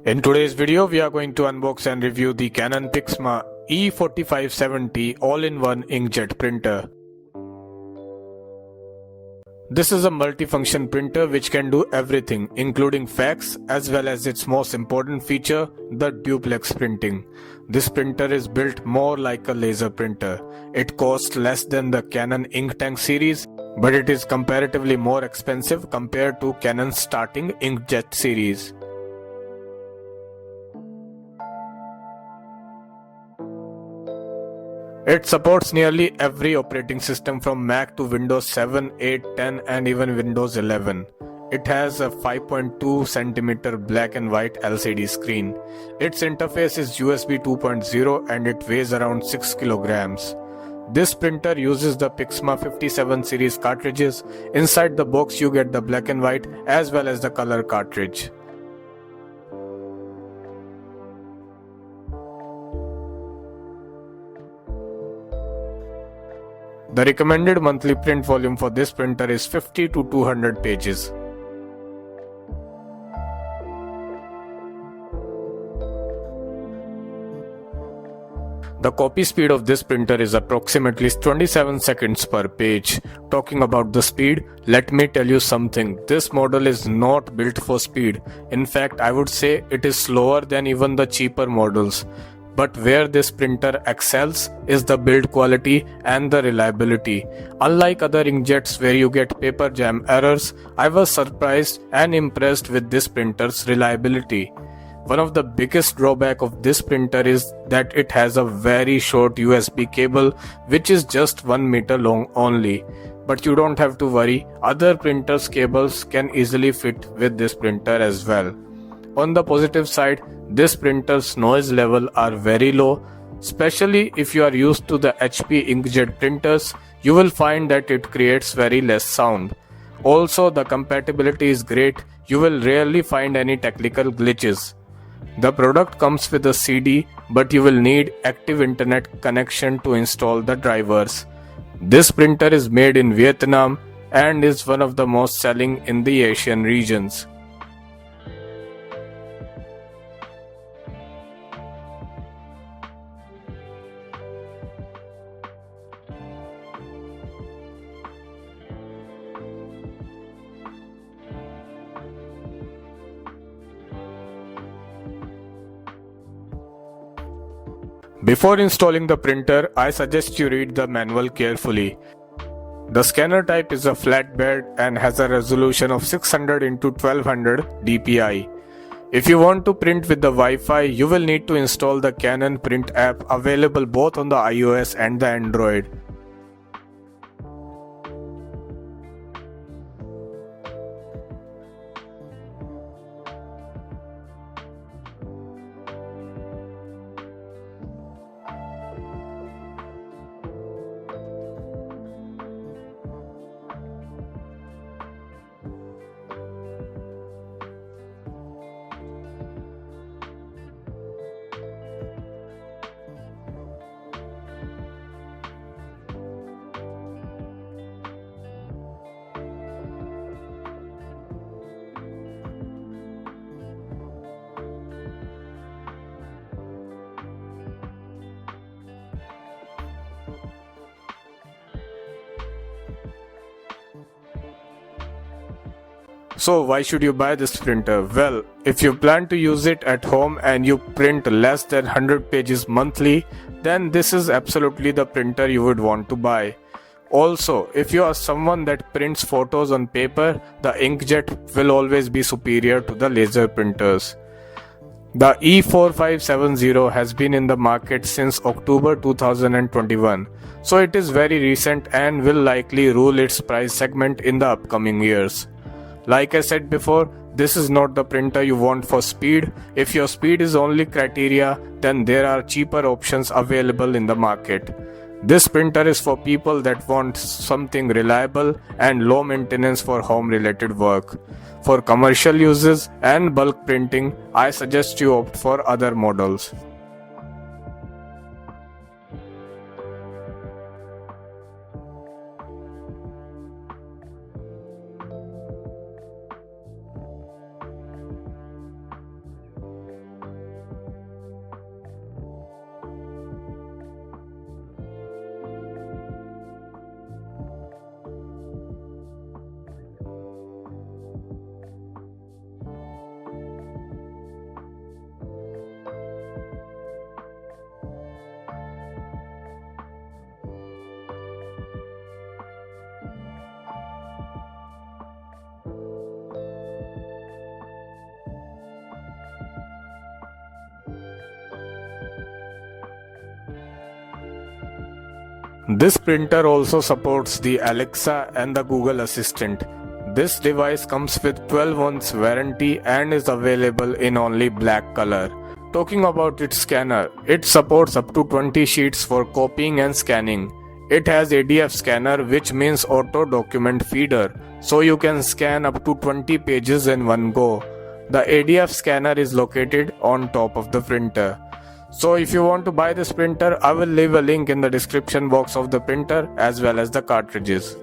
In today's video, we are going to unbox and review the Canon Pixma E4570 all-in-one inkjet printer. This is a multifunction printer which can do everything, including fax as well as its most important feature, the duplex printing. This printer is built more like a laser printer. It costs less than the Canon Ink Tank series, but it is comparatively more expensive compared to Canon's starting inkjet series. It supports nearly every operating system from Mac to Windows 7, 8, 10 and even Windows 11. It has a 5.2cm black and white LCD screen. Its interface is USB 2.0 and it weighs around 6 kilograms. This printer uses the Pixma 57 series cartridges. Inside the box you get the black and white as well as the color cartridge. The recommended monthly print volume for this printer is 50 to 200 pages. The copy speed of this printer is approximately 27 seconds per page. Talking about the speed, let me tell you something. This model is not built for speed. In fact, I would say it is slower than even the cheaper models. But where this printer excels is the build quality and the reliability. Unlike other inkjets where you get paper jam errors, I was surprised and impressed with this printer's reliability. One of the biggest drawbacks of this printer is that it has a very short USB cable which is just 1 meter long only. But you don't have to worry, other printers' cables can easily fit with this printer as well. On the positive side, this printer's noise level are very low, especially if you are used to the HP inkjet printers, you will find that it creates very less sound. Also, the compatibility is great, you will rarely find any technical glitches. The product comes with a CD, but you will need active internet connection to install the drivers. This printer is made in Vietnam and is one of the most selling in the Asian regions. Before installing the printer, I suggest you read the manual carefully. The scanner type is a flatbed and has a resolution of 600 x 1200 dpi. If you want to print with the Wi-Fi, you will need to install the Canon Print app available both on the iOS and the Android. So why should you buy this printer? Well, if you plan to use it at home and you print less than 100 pages monthly, then this is absolutely the printer you would want to buy. Also, if you are someone that prints photos on paper, the inkjet will always be superior to the laser printers. The E4570 has been in the market since October 2021, so it is very recent and will likely rule its price segment in the upcoming years. Like I said before, this is not the printer you want for speed. If your speed is only criteria, then there are cheaper options available in the market. This printer is for people that want something reliable and low maintenance for home related work. For commercial uses and bulk printing, I suggest you opt for other models. This printer also supports the Alexa and the Google Assistant. This device comes with 12 months warranty and is available in only black color. Talking about its scanner, it supports up to 20 sheets for copying and scanning. It has ADF scanner, which means auto document feeder, so you can scan up to 20 pages in one go. The ADF scanner is located on top of the printer. So if you want to buy this printer, I will leave a link in the description box of the printer as well as the cartridges.